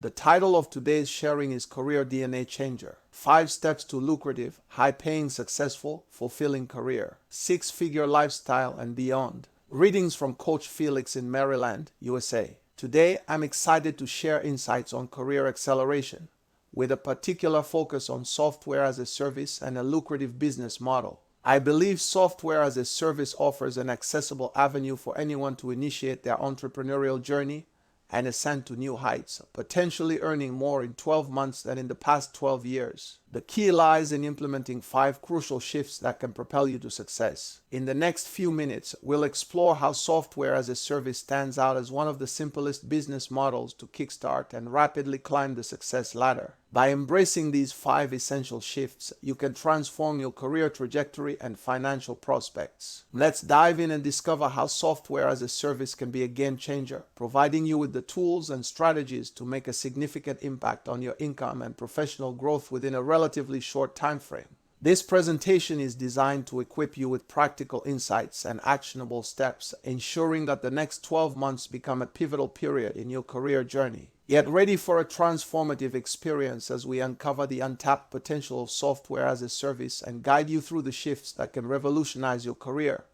The title of today's sharing is Career DNA Changer. 5 steps to lucrative, high-paying, successful, fulfilling career, 6-figure lifestyle and beyond. Readings from Coach Felix in Maryland, USA. Today, I'm excited to share insights on career acceleration, with a particular focus on software as a service and a lucrative business model. I believe software as a service offers an accessible avenue for anyone to initiate their entrepreneurial journey and ascend to new heights, potentially earning more in 12 months than in the past 12 years. The key lies in implementing 5 crucial shifts that can propel you to success. In the next few minutes, we'll explore how software as a service stands out as one of the simplest business models to kickstart and rapidly climb the success ladder. By embracing these 5 essential shifts, you can transform your career trajectory and financial prospects. Let's dive in and discover how software as a service can be a game changer, providing you with the tools and strategies to make a significant impact on your income and professional growth within a relatively short time frame. This presentation is designed to equip you with practical insights and actionable steps, ensuring that the next 12 months become a pivotal period in your career journey. Get ready for a transformative experience as we uncover the untapped potential of software as a service and guide you through the shifts that can revolutionize your career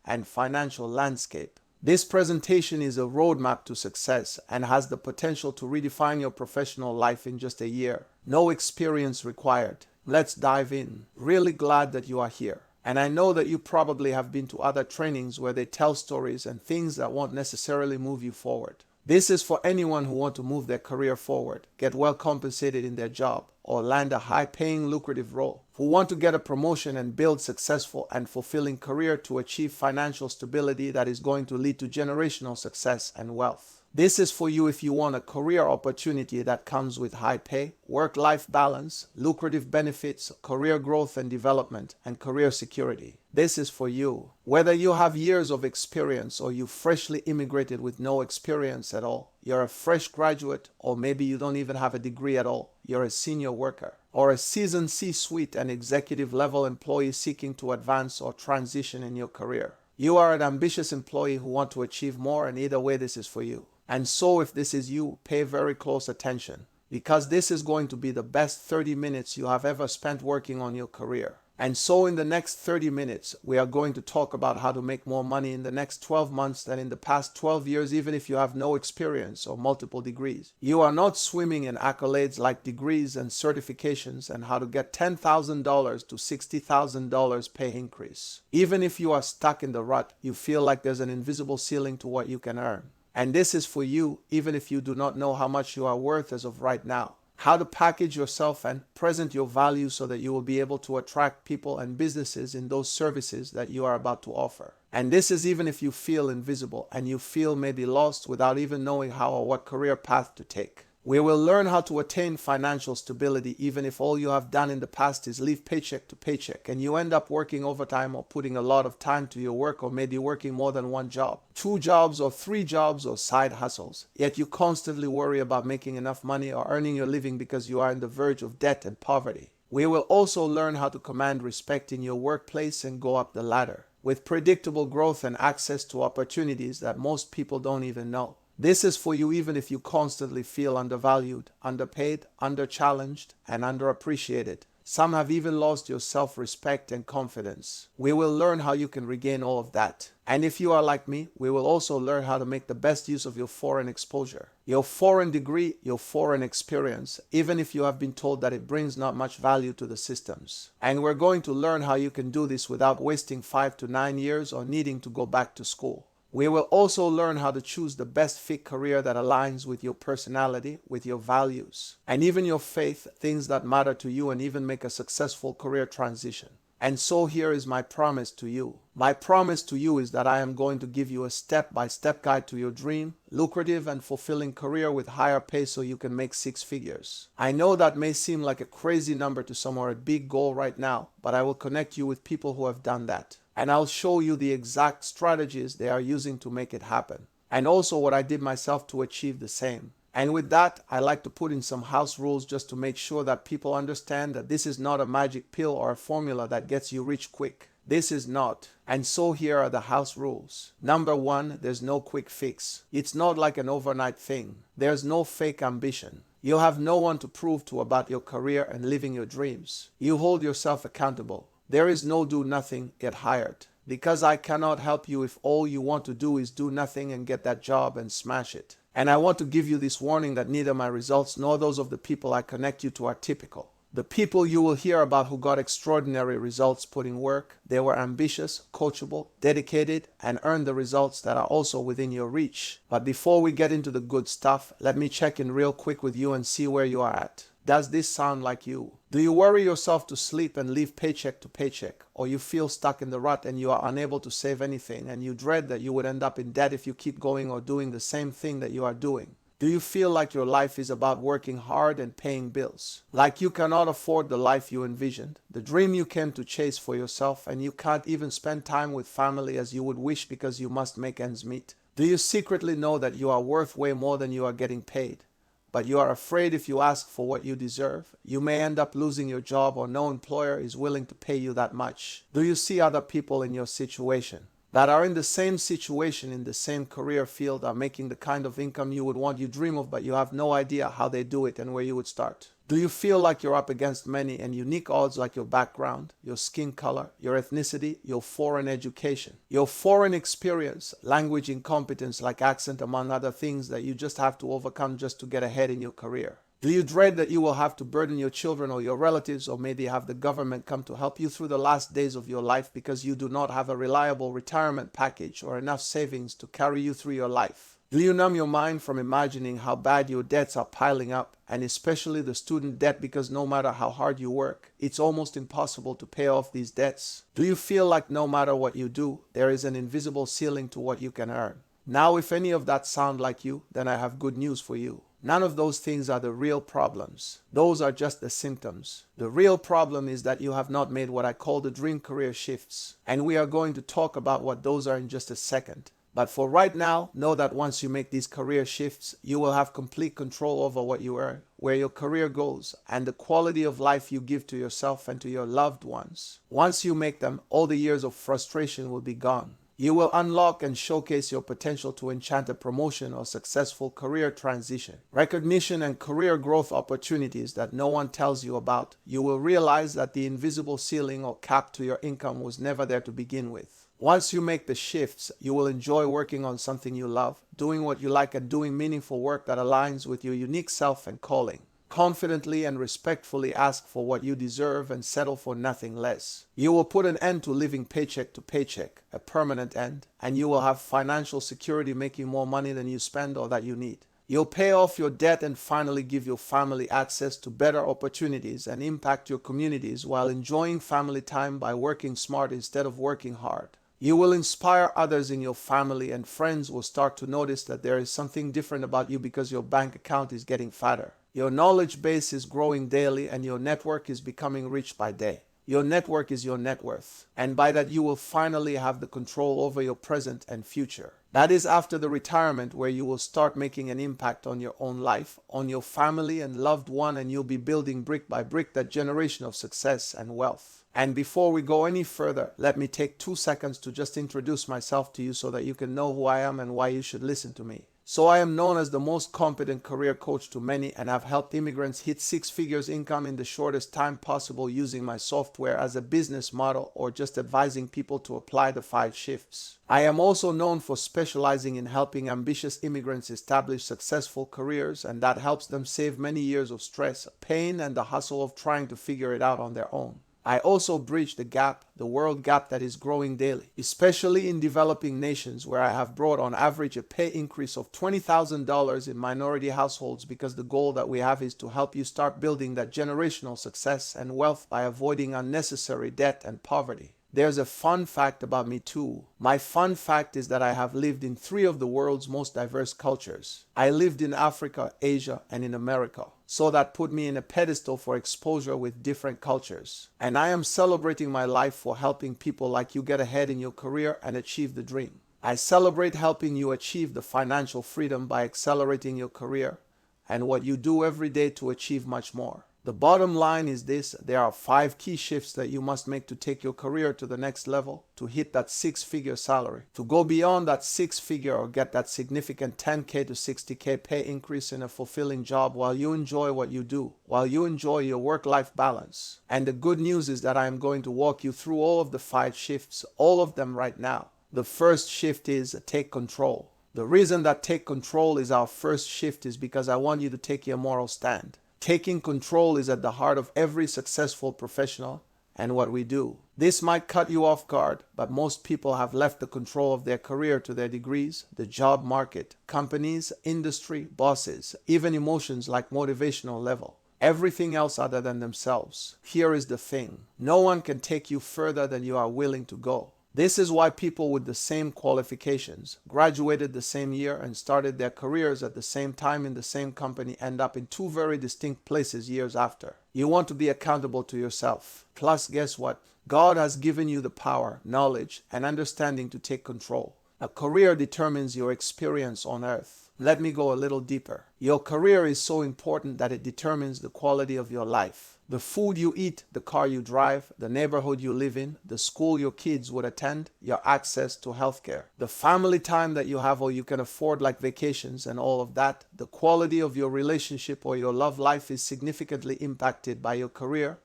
and financial landscape. This presentation is a roadmap to success and has the potential to redefine your professional life in just a year. No experience required. Let's dive in. Really glad that you are here. And I know that you probably have been to other trainings where they tell stories and things that won't necessarily move you forward. This is for anyone who wants to move their career forward, get well compensated in their job, or land a high-paying, lucrative role, who want to get a promotion and build successful and fulfilling career to achieve financial stability that is going to lead to generational success and wealth. This is for you if you want a career opportunity that comes with high pay, work-life balance, lucrative benefits, career growth and development, and career security. This is for you. Whether you have years of experience or you freshly immigrated with no experience at all, you're a fresh graduate, or maybe you don't even have a degree at all, you're a senior worker, or a seasoned C-suite and executive level employee seeking to advance or transition in your career. You are an ambitious employee who wants to achieve more, and either way this is for you. And so if this is you, pay very close attention, because this is going to be the best 30 minutes you have ever spent working on your career. And so in the next 30 minutes, we are going to talk about how to make more money in the next 12 months than in the past 12 years, even if you have no experience or multiple degrees. You are not swimming in accolades like degrees and certifications and how to get $10,000 to $60,000 pay increase. Even if you are stuck in the rut, you feel like there's an invisible ceiling to what you can earn. And this is for you, even if you do not know how much you are worth as of right now. How to package yourself and present your value so that you will be able to attract people and businesses in those services that you are about to offer. And this is even if you feel invisible and you feel maybe lost without even knowing how or what career path to take. We will learn how to attain financial stability even if all you have done in the past is live paycheck to paycheck and you end up working overtime or putting a lot of time to your work, or maybe working more than one job, 2 jobs or 3 jobs or side hustles. Yet you constantly worry about making enough money or earning your living because you are on the verge of debt and poverty. We will also learn how to command respect in your workplace and go up the ladder with predictable growth and access to opportunities that most people don't even know. This is for you even if you constantly feel undervalued, underpaid, underchallenged, and underappreciated. Some have even lost your self-respect and confidence. We will learn how you can regain all of that. And if you are like me, we will also learn how to make the best use of your foreign exposure, your foreign degree, your foreign experience, even if you have been told that it brings not much value to the systems. And we're going to learn how you can do this without wasting 5 to 9 years or needing to go back to school. We will also learn how to choose the best fit career that aligns with your personality, with your values, and even your faith, things that matter to you, and even make a successful career transition. And so here is my promise to you. My promise to you is that I am going to give you a step-by-step guide to your dream, lucrative and fulfilling career with higher pay so you can make 6 figures. I know that may seem like a crazy number to some or a big goal right now, but I will connect you with people who have done that. And I'll show you the exact strategies they are using to make it happen. And also what I did myself to achieve the same. And with that, I like to put in some house rules just to make sure that people understand that this is not a magic pill or a formula that gets you rich quick. This is not. And so here are the house rules. Number 1, there's no quick fix. It's not like an overnight thing. There's no fake ambition. You have no one to prove to about your career and living your dreams. You hold yourself accountable. There is no do nothing, get hired. Because I cannot help you if all you want to do is do nothing and get that job and smash it. And I want to give you this warning that neither my results nor those of the people I connect you to are typical. The people you will hear about who got extraordinary results put in work, they were ambitious, coachable, dedicated, and earned the results that are also within your reach. But before we get into the good stuff, let me check in real quick with you and see where you are at. Does this sound like you? Do you worry yourself to sleep and live paycheck to paycheck? Or you feel stuck in the rut and you are unable to save anything and you dread that you would end up in debt if you keep going or doing the same thing that you are doing? Do you feel like your life is about working hard and paying bills? Like you cannot afford the life you envisioned, the dream you came to chase for yourself, and you can't even spend time with family as you would wish because you must make ends meet? Do you secretly know that you are worth way more than you are getting paid? But you are afraid if you ask for what you deserve, you may end up losing your job or no employer is willing to pay you that much. Do you see other people in your situation that are in the same situation, in the same career field, are making the kind of income you would want, you dream of, but you have no idea how they do it and where you would start? Do you feel like you're up against many and unique odds, like your background, your skin color, your ethnicity, your foreign education, your foreign experience, language incompetence like accent, among other things that you just have to overcome just to get ahead in your career? Do you dread that you will have to burden your children or your relatives, or maybe have the government come to help you through the last days of your life because you do not have a reliable retirement package or enough savings to carry you through your life? Do you numb your mind from imagining how bad your debts are piling up, and especially the student debt, because no matter how hard you work, it's almost impossible to pay off these debts? Do you feel like no matter what you do, there is an invisible ceiling to what you can earn? Now, if any of that sound like you, then I have good news for you. None of those things are the real problems. Those are just the symptoms. The real problem is that you have not made what I call the dream career shifts. And we are going to talk about what those are in just a second. But for right now, know that once you make these career shifts, you will have complete control over what you earn, where your career goes, and the quality of life you give to yourself and to your loved ones. Once you make them, all the years of frustration will be gone. You will unlock and showcase your potential to enchant a promotion or successful career transition, recognition and career growth opportunities that no one tells you about. You will realize that the invisible ceiling or cap to your income was never there to begin with. Once you make the shifts, you will enjoy working on something you love, doing what you like, and doing meaningful work that aligns with your unique self and calling. Confidently and respectfully ask for what you deserve and settle for nothing less. You will put an end to living paycheck to paycheck, a permanent end, and you will have financial security, making more money than you spend or that you need. You'll pay off your debt and finally give your family access to better opportunities and impact your communities while enjoying family time by working smart instead of working hard. You will inspire others in your family, and friends will start to notice that there is something different about you because your bank account is getting fatter. Your knowledge base is growing daily and your network is becoming rich by day. Your network is your net worth. And by that, you will finally have the control over your present and future. That is after the retirement, where you will start making an impact on your own life, on your family and loved one, and you'll be building brick by brick that generation of success and wealth. And before we go any further, let me take 2 seconds to just introduce myself to you so that you can know who I am and why you should listen to me. So I am known as the most competent career coach to many, and I've helped immigrants hit 6 figures income in the shortest time possible using my software as a business model, or just advising people to apply the 5 shifts. I am also known for specializing in helping ambitious immigrants establish successful careers, and that helps them save many years of stress, pain, and the hustle of trying to figure it out on their own. I also bridge the gap, the world gap that is growing daily, especially in developing nations, where I have brought on average a pay increase of $20,000 in minority households, because the goal that we have is to help you start building that generational success and wealth by avoiding unnecessary debt and poverty. There's a fun fact about me too. My fun fact is that I have lived in 3 of the world's most diverse cultures. I lived in Africa, Asia, and in America. So that put me in a pedestal for exposure with different cultures. And I am celebrating my life for helping people like you get ahead in your career and achieve the dream. I celebrate helping you achieve the financial freedom by accelerating your career and what you do every day to achieve much more. The bottom line is this: there are 5 key shifts that you must make to take your career to the next level, to hit that 6-figure salary, to go beyond that 6-figure or get that significant 10K to 60K pay increase in a fulfilling job while you enjoy what you do, while you enjoy your work-life balance. And the good news is that I am going to walk you through all of the 5 shifts, all of them right now. The first shift is take control. The reason that take control is our first shift is because I want you to take your moral stand. Taking control is at the heart of every successful professional and what we do. This might cut you off guard, but most people have left the control of their career to their degrees, the job market, companies, industry, bosses, even emotions like motivational level. Everything else other than themselves. Here is the thing: no one can take you further than you are willing to go. This is why people with the same qualifications, graduated the same year, and started their careers at the same time in the same company end up in 2 very distinct places years after. You want to be accountable to yourself. Plus, guess what? God has given you the power, knowledge, and understanding to take control. A career determines your experience on earth. Let me go a little deeper. Your career is so important that it determines the quality of your life. The food you eat, the car you drive, the neighborhood you live in, the school your kids would attend, your access to healthcare, the family time that you have or you can afford, like vacations and all of that. The quality of your relationship or your love life is significantly impacted by your career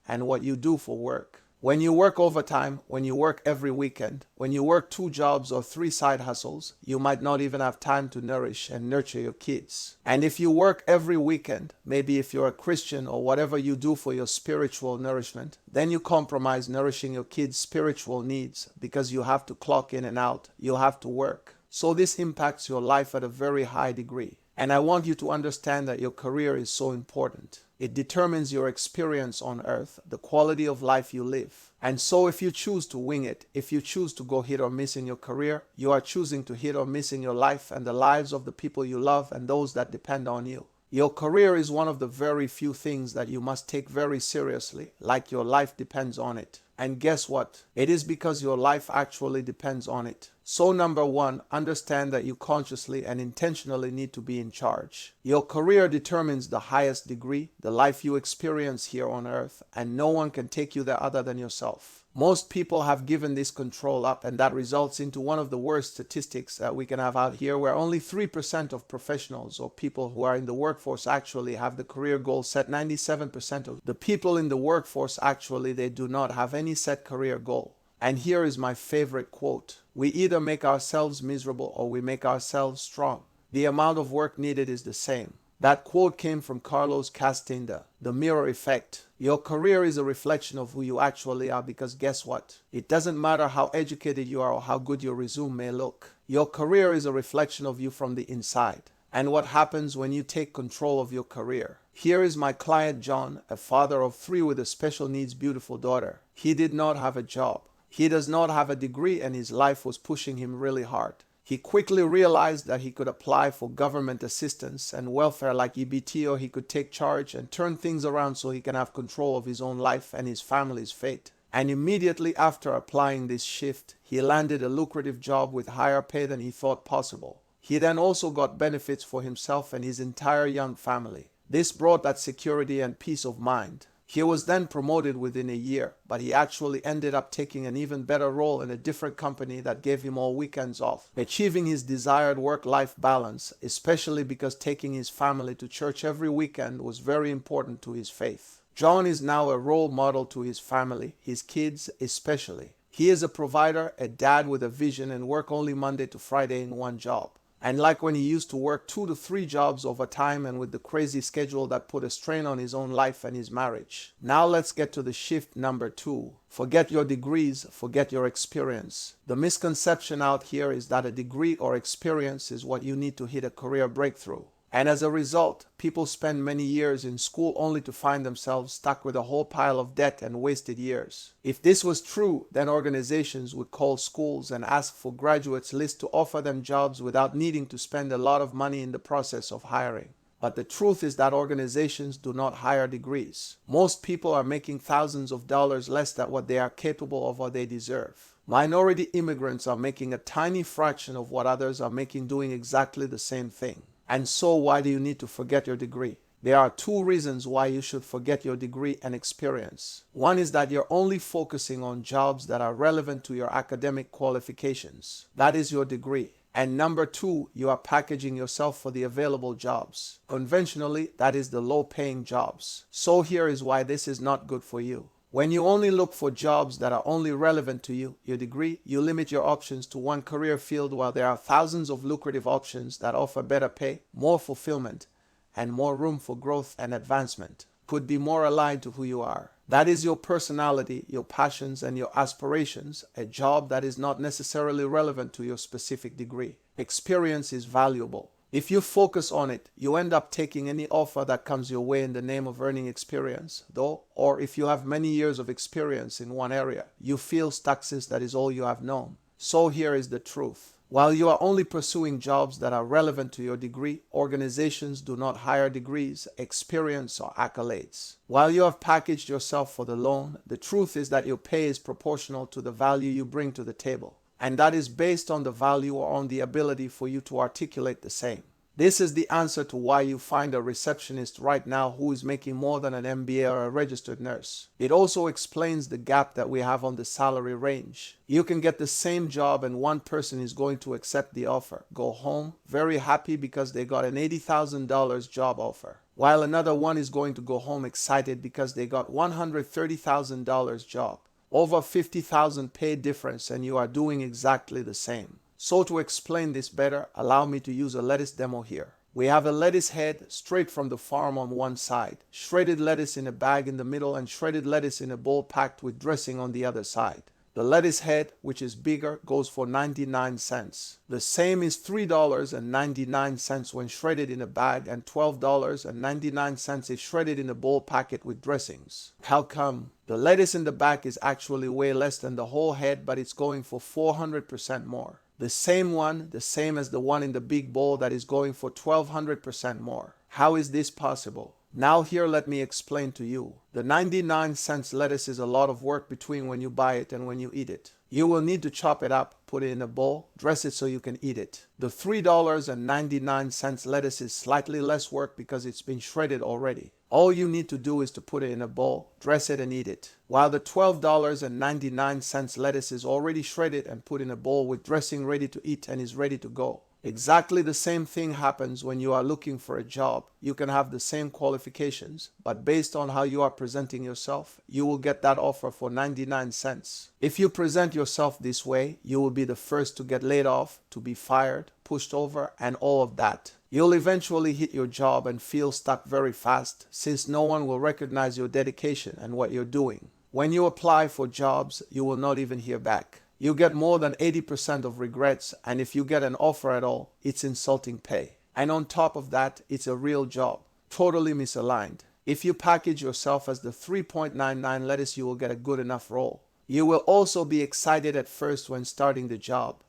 and what you do for work. When you work overtime, when you work every weekend, when you work 2 jobs or 3 side hustles, you might not even have time to nourish and nurture your kids. And if you work every weekend, maybe if you're a Christian or whatever you do for your spiritual nourishment, then you compromise nourishing your kids' spiritual needs because you have to clock in and out, you have to work. So this impacts your life at a very high degree. And I want you to understand that your career is so important. It determines your experience on earth, the quality of life you live. And so if you choose to wing it, if you choose to go hit or miss in your career, you are choosing to hit or miss in your life and the lives of the people you love and those that depend on you. Your career is one of the very few things that you must take very seriously, like your life depends on it. And guess what? It is because your life actually depends on it. So number 1, understand that you consciously and intentionally need to be in charge. Your career determines the highest degree, the life you experience here on earth, and no one can take you there other than yourself. Most people have given this control up, and that results into one of the worst statistics that we can have out here, where only 3% of professionals or people who are in the workforce actually have the career goal set. 97% of the people in the workforce actually, they do not have any set career goal. And here is my favorite quote: we either make ourselves miserable or we make ourselves strong. The amount of work needed is the same. That quote came from Carlos Castaneda. The mirror effect. Your career is a reflection of who you actually are, because guess what? It doesn't matter how educated you are or how good your resume may look. Your career is a reflection of you from the inside. And what happens when you take control of your career? Here is my client John, a father of 3 with a special needs beautiful daughter. He did not have a job. He does not have a degree, and his life was pushing him really hard. He quickly realized that he could apply for government assistance and welfare like EBT, or he could take charge and turn things around so he can have control of his own life and his family's fate. And immediately after applying this shift, he landed a lucrative job with higher pay than he thought possible. He then also got benefits for himself and his entire young family. This brought that security and peace of mind. He was then promoted within a year, but he actually ended up taking an even better role in a different company that gave him all weekends off, achieving his desired work-life balance, especially because taking his family to church every weekend was very important to his faith. John is now a role model to his family, his kids especially. He is a provider, a dad with a vision, and work only Monday to Friday in one job. And like when he used to work 2 to 3 jobs over time and with the crazy schedule that put a strain on his own life and his marriage. Now let's get to the shift number 2. Forget your degrees, forget your experience. The misconception out here is that a degree or experience is what you need to hit a career breakthrough. And as a result, people spend many years in school only to find themselves stuck with a whole pile of debt and wasted years. If this was true, then organizations would call schools and ask for graduates lists to offer them jobs without needing to spend a lot of money in the process of hiring. But the truth is that organizations do not hire degrees. Most people are making thousands of dollars less than what they are capable of or they deserve. Minority immigrants are making a tiny fraction of what others are making doing exactly the same thing. And so why do you need to forget your degree? There are two reasons why you should forget your degree and experience. One is that you're only focusing on jobs that are relevant to your academic qualifications. That is your degree. And number two, you are packaging yourself for the available jobs. Conventionally, that is the low-paying jobs. So here is why this is not good for you. When you only look for jobs that are only relevant to you, your degree, you limit your options to one career field while there are thousands of lucrative options that offer better pay, more fulfillment, and more room for growth and advancement. Could be more aligned to who you are. That is your personality, your passions, and your aspirations, a job that is not necessarily relevant to your specific degree. Experience is valuable. If you focus on it, you end up taking any offer that comes your way in the name of earning experience, though, or if you have many years of experience in one area, you feel stuck since that is all you have known. So here is the truth. While you are only pursuing jobs that are relevant to your degree, organizations do not hire degrees, experience, or accolades. While you have packaged yourself for the loan, the truth is that your pay is proportional to the value you bring to the table. And that is based on the value or on the ability for you to articulate the same. This is the answer to why you find a receptionist right now who is making more than an MBA or a registered nurse. It also explains the gap that we have on the salary range. You can get the same job and one person is going to accept the offer, go home very happy because they got an $80,000 job offer, while another one is going to go home excited because they got $130,000 job. Over $50,000 pay difference, and you are doing exactly the same. So to explain this better, allow me to use a lettuce demo here. We have a lettuce head straight from the farm on one side, shredded lettuce in a bag in the middle, and shredded lettuce in a bowl packed with dressing on the other side. The lettuce head, which is bigger, goes for 99 cents. The same is $3.99 when shredded in a bag, and $12.99 is shredded in a bowl packet with dressings. How come? The lettuce in the back is actually way less than the whole head, but it's going for 400% more. The same as the one in the big bowl that is going for 1200% more. How is this possible? Now here let me explain to you. The 99 cents lettuce is a lot of work between when you buy it and when you eat it. You will need to chop it up, put it in a bowl, dress it so you can eat it. The $3.99 lettuce is slightly less work because it's been shredded already. All you need to do is to put it in a bowl, dress it, and eat it. While the $12.99 lettuce is already shredded and put in a bowl with dressing ready to eat and is ready to go. Exactly the same thing happens when you are looking for a job. You can have the same qualifications, but based on how you are presenting yourself, you will get that offer for 99 cents. If you present yourself this way, you will be the first to get laid off, to be fired, pushed over, and all of that. You'll eventually hit your job and feel stuck very fast, since no one will recognize your dedication and what you're doing. When you apply for jobs, you will not even hear back. You get more than 80% of regrets, and if you get an offer at all, it's insulting pay. And on top of that, it's a real job. Totally misaligned. If you package yourself as the 3.99 lettuce, you will get a good enough role. You will also be excited at first when starting the job.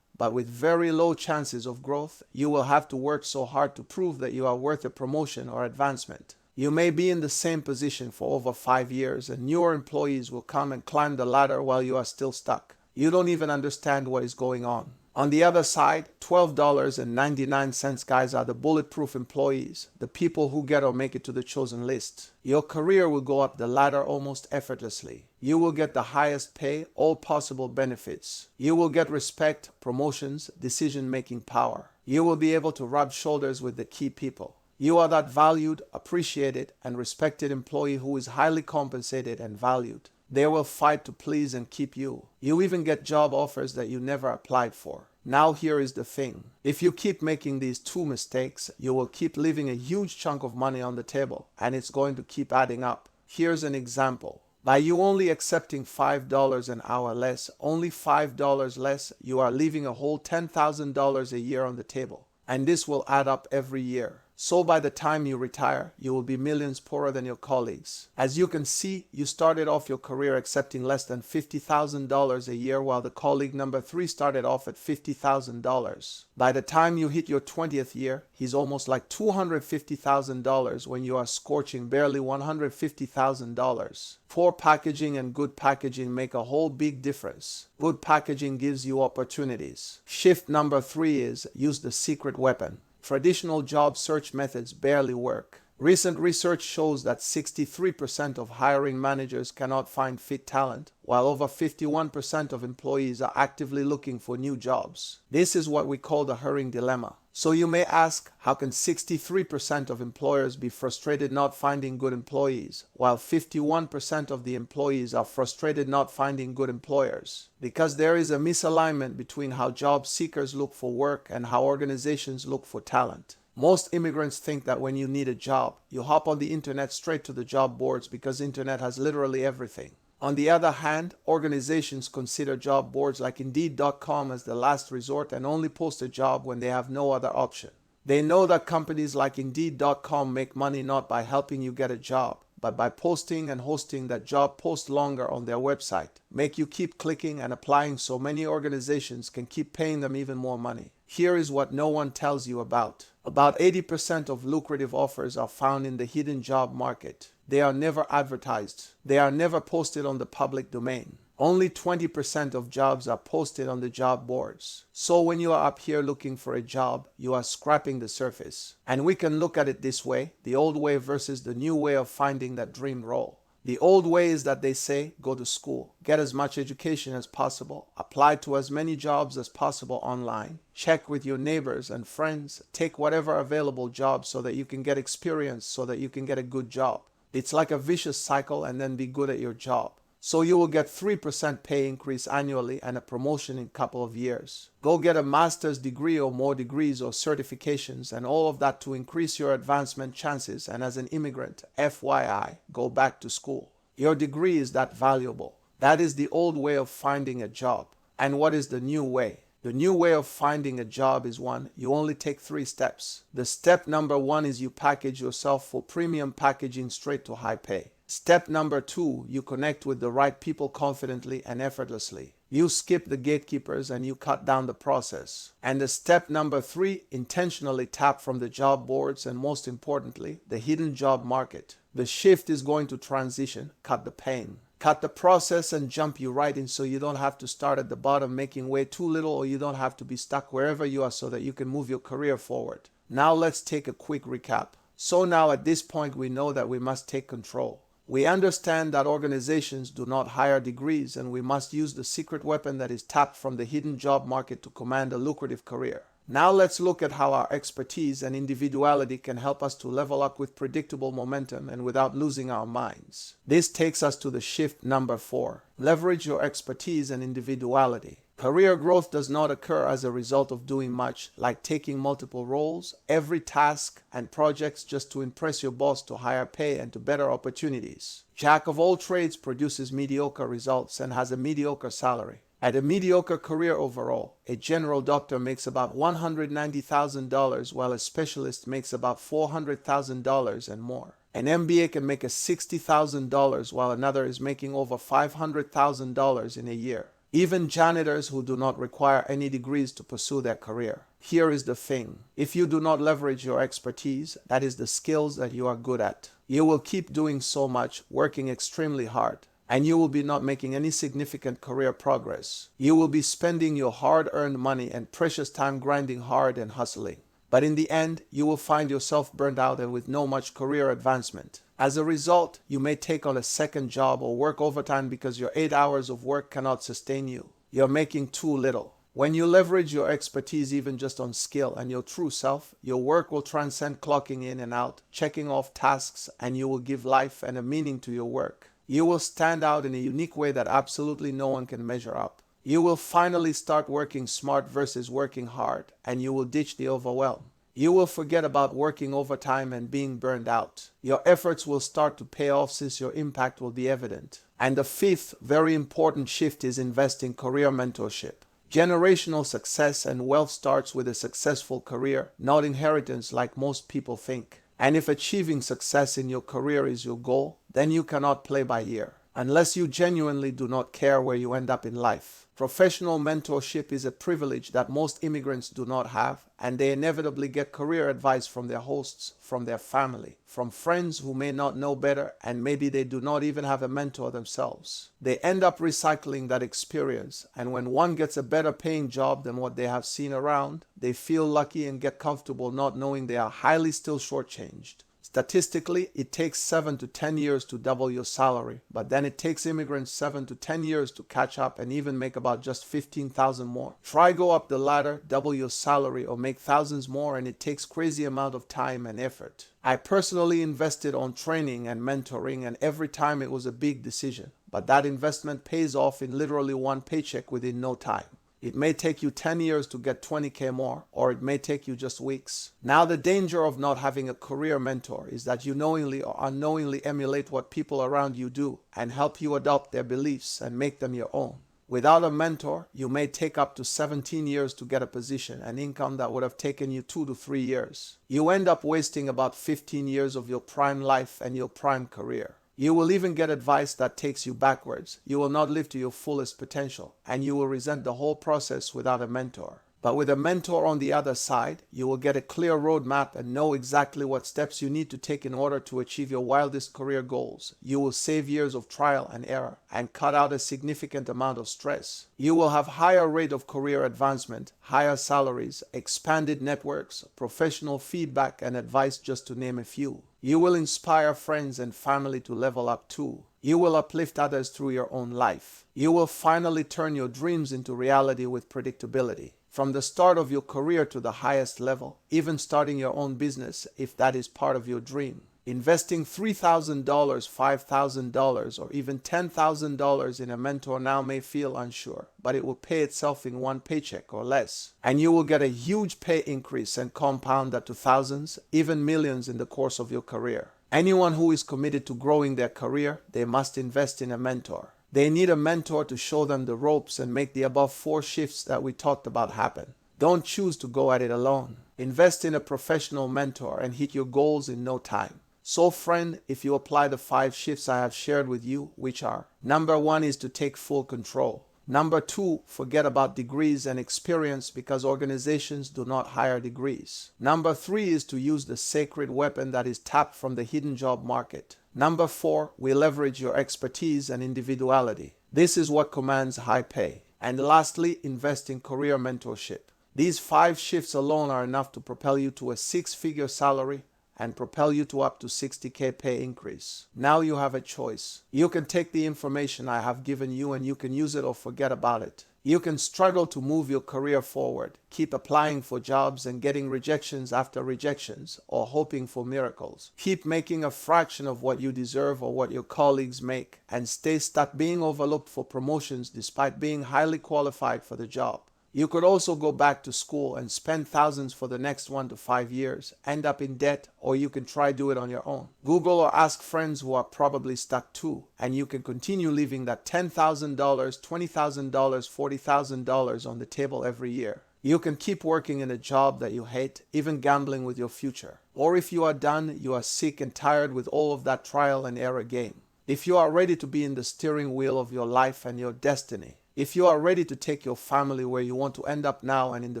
But with very low chances of growth, you will have to work so hard to prove that you are worth a promotion or advancement. You may be in the same position for over 5 years, and newer employees will come and climb the ladder while you are still stuck. You don't even understand what is going on. On the other side, $12.99 guys are the bulletproof employees, the people who get or make it to the chosen list. Your career will go up the ladder almost effortlessly. You will get the highest pay, all possible benefits. You will get respect, promotions, decision-making power. You will be able to rub shoulders with the key people. You are that valued, appreciated, and respected employee who is highly compensated and valued. They will fight to please and keep you. You even get job offers that you never applied for. Now here is the thing. If you keep making these two mistakes, you will keep leaving a huge chunk of money on the table, and it's going to keep adding up. Here's an example. By you only accepting $5 an hour less, only $5 less, you are leaving a whole $10,000 a year on the table. And this will add up every year. So by the time you retire, you will be millions poorer than your colleagues. As you can see, you started off your career accepting less than $50,000 a year, while the colleague number 3 started off at $50,000. By the time you hit your 20th year, he's almost like $250,000 when you are scorching barely $150,000. Poor packaging and good packaging make a whole big difference. Good packaging gives you opportunities. Shift number 3 is use the secret weapon. Traditional job search methods barely work. Recent research shows that 63% of hiring managers cannot find fit talent, while over 51% of employees are actively looking for new jobs. This is what we call the hiring dilemma. So you may ask, how can 63% of employers be frustrated not finding good employees, while 51% of the employees are frustrated not finding good employers? Because there is a misalignment between how job seekers look for work and how organizations look for talent. Most immigrants think that when you need a job, you hop on the internet straight to the job boards because internet has literally everything. On the other hand, organizations consider job boards like Indeed.com as the last resort and only post a job when they have no other option. They know that companies like Indeed.com make money not by helping you get a job, but by posting and hosting that job post longer on their website, make you keep clicking and applying so many organizations can keep paying them even more money. Here is what no one tells you about. About 80% of lucrative offers are found in the hidden job market. They are never advertised. They are never posted on the public domain. Only 20% of jobs are posted on the job boards. So when you are up here looking for a job, you are scratching the surface. And we can look at it this way, the old way versus the new way of finding that dream role. The old way is that they say, go to school, get as much education as possible, apply to as many jobs as possible online, check with your neighbors and friends, take whatever available job so that you can get experience so that you can get a good job. It's like a vicious cycle and then be good at your job. So you will get 3% pay increase annually and a promotion in a couple of years. Go get a master's degree or more degrees or certifications and all of that to increase your advancement chances. And as an immigrant, FYI, go back to school. Your degree is that valuable. That is the old way of finding a job. And what is the new way? The new way of finding a job is one, you only take 3 steps. The step number 1 is you package yourself for premium packaging straight to high pay. Step number 2, you connect with the right people confidently and effortlessly. You skip the gatekeepers and you cut down the process. And the step number 3, intentionally tap from the job boards and most importantly, the hidden job market. The shift is going to transition, cut the pain. Cut the process and jump you right in so you don't have to start at the bottom making way too little or you don't have to be stuck wherever you are so that you can move your career forward. Now let's take a quick recap. So now at this point we know that we must take control. We understand that organizations do not hire degrees and we must use the secret weapon that is tapped from the hidden job market to command a lucrative career. Now let's look at how our expertise and individuality can help us to level up with predictable momentum and without losing our minds. This takes us to the shift number 4. Leverage your expertise and individuality. Career growth does not occur as a result of doing much, like taking multiple roles, every task, and projects just to impress your boss to higher pay and to better opportunities. Jack of all trades produces mediocre results and has a mediocre salary. At a mediocre career overall, a general doctor makes about $190,000 while a specialist makes about $400,000 and more. An MBA can make $60,000 while another is making over $500,000 in a year. Even janitors who do not require any degrees to pursue their career. Here is the thing. If you do not leverage your expertise, that is the skills that you are good at, you will keep doing so much, working extremely hard. And you will be not making any significant career progress. You will be spending your hard-earned money and precious time grinding hard and hustling. But in the end, you will find yourself burned out and with no much career advancement. As a result, you may take on a second job or work overtime because your 8 hours of work cannot sustain you. You're making too little. When you leverage your expertise even just on skill and your true self, your work will transcend clocking in and out, checking off tasks, and you will give life and a meaning to your work. You will stand out in a unique way that absolutely no one can measure up. You will finally start working smart versus working hard, and you will ditch the overwhelm. You will forget about working overtime and being burned out. Your efforts will start to pay off since your impact will be evident. And the 5th very important shift is invest in career mentorship. Generational success and wealth starts with a successful career, not inheritance like most people think. And if achieving success in your career is your goal, then you cannot play by ear, unless you genuinely do not care where you end up in life. Professional mentorship is a privilege that most immigrants do not have, and they inevitably get career advice from their hosts, from their family, from friends who may not know better, and maybe they do not even have a mentor themselves. They end up recycling that experience, and when one gets a better paying job than what they have seen around, they feel lucky and get comfortable not knowing they are highly still shortchanged. Statistically, it takes 7 to 10 years to double your salary, but then it takes immigrants 7 to 10 years to catch up and even make about just 15,000 more. Try go up the ladder, double your salary, or make thousands more, and it takes crazy amount of time and effort. I personally invested on training and mentoring, and every time it was a big decision, but that investment pays off in literally one paycheck within no time. It may take you 10 years to get 20K more, or it may take you just weeks. Now, the danger of not having a career mentor is that you knowingly or unknowingly emulate what people around you do and help you adopt their beliefs and make them your own. Without a mentor, you may take up to 17 years to get a position, an income that would have taken you 2 to 3 years. You end up wasting about 15 years of your prime life and your prime career. You will even get advice that takes you backwards. You will not live to your fullest potential, and you will resent the whole process without a mentor. But with a mentor on the other side, you will get a clear roadmap and know exactly what steps you need to take in order to achieve your wildest career goals. You will save years of trial and error and cut out a significant amount of stress. You will have higher rate of career advancement, higher salaries, expanded networks, professional feedback and advice, just to name a few. You will inspire friends and family to level up too. You will uplift others through your own life. You will finally turn your dreams into reality with predictability. From the start of your career to the highest level, even starting your own business if that is part of your dream. Investing $3,000, $5,000, or even $10,000 in a mentor now may feel unsure, but it will pay itself in one paycheck or less. And you will get a huge pay increase and compound that to thousands, even millions in the course of your career. Anyone who is committed to growing their career, they must invest in a mentor. They need a mentor to show them the ropes and make the above 4 shifts that we talked about happen. Don't choose to go at it alone. Invest in a professional mentor and hit your goals in no time. So friend, if you apply the 5 shifts I have shared with you, which are: number 1 is to take full control. Number 2, forget about degrees and experience because organizations do not hire degrees. Number 3 is to use the sacred weapon that is tapped from the hidden job market. Number 4, we leverage your expertise and individuality. This is what commands high pay. And lastly, invest in career mentorship. These 5 shifts alone are enough to propel you to a 6-figure salary and propel you to up to 60K pay increase. Now you have a choice. You can take the information I have given you and you can use it or forget about it. You can struggle to move your career forward, keep applying for jobs and getting rejections after rejections, or hoping for miracles. Keep making a fraction of what you deserve or what your colleagues make, and stay stuck being overlooked for promotions despite being highly qualified for the job. You could also go back to school and spend thousands for the next 1 to 5 years, end up in debt, or you can try do it on your own. Google or ask friends who are probably stuck too, and you can continue leaving that $10,000, $20,000, $40,000 on the table every year. You can keep working in a job that you hate, even gambling with your future. Or if you are done, you are sick and tired with all of that trial and error game. If you are ready to be in the steering wheel of your life and your destiny, if you are ready to take your family where you want to end up now and in the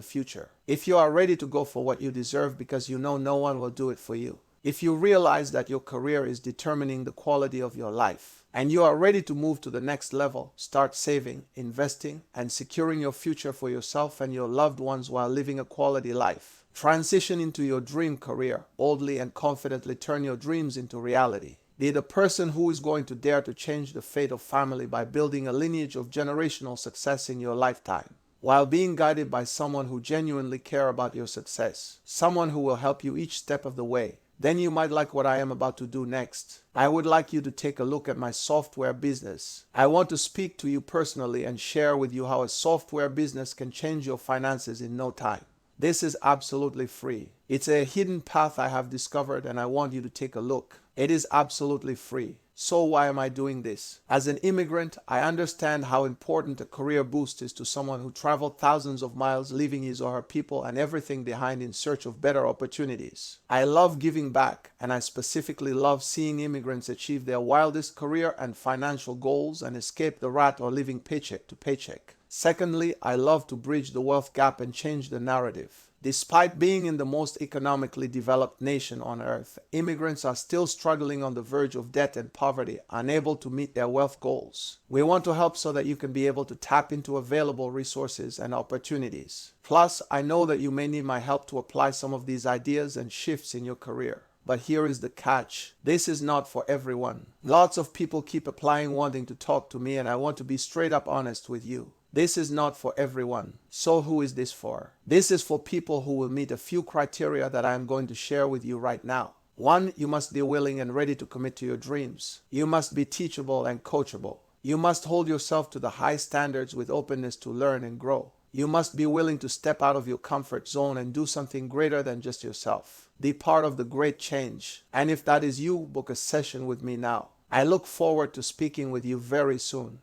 future, if you are ready to go for what you deserve because you know no one will do it for you, if you realize that your career is determining the quality of your life, and you are ready to move to the next level, start saving, investing, and securing your future for yourself and your loved ones while living a quality life, transition into your dream career, boldly and confidently turn your dreams into reality. Be the person who is going to dare to change the fate of family by building a lineage of generational success in your lifetime, while being guided by someone who genuinely cares about your success, someone who will help you each step of the way. Then you might like what I am about to do next. I would like you to take a look at my software business. I want to speak to you personally and share with you how a software business can change your finances in no time. This is absolutely free. It's a hidden path I have discovered and I want you to take a look. It is absolutely free. So why am I doing this? As an immigrant, I understand how important a career boost is to someone who traveled thousands of miles, leaving his or her people and everything behind in search of better opportunities. I love giving back, and I specifically love seeing immigrants achieve their wildest career and financial goals and escape the rat or living paycheck to paycheck. Secondly, I love to bridge the wealth gap and change the narrative. Despite being in the most economically developed nation on earth, immigrants are still struggling on the verge of debt and poverty, unable to meet their wealth goals. We want to help so that you can be able to tap into available resources and opportunities. Plus, I know that you may need my help to apply some of these ideas and shifts in your career. But here is the catch. This is not for everyone. Lots of people keep applying wanting to talk to me, and I want to be straight up honest with you. This is not for everyone. So who is this for? This is for people who will meet a few criteria that I am going to share with you right now. 1, you must be willing and ready to commit to your dreams. You must be teachable and coachable. You must hold yourself to the high standards with openness to learn and grow. You must be willing to step out of your comfort zone and do something greater than just yourself. Be part of the great change. And if that is you, book a session with me now. I look forward to speaking with you very soon.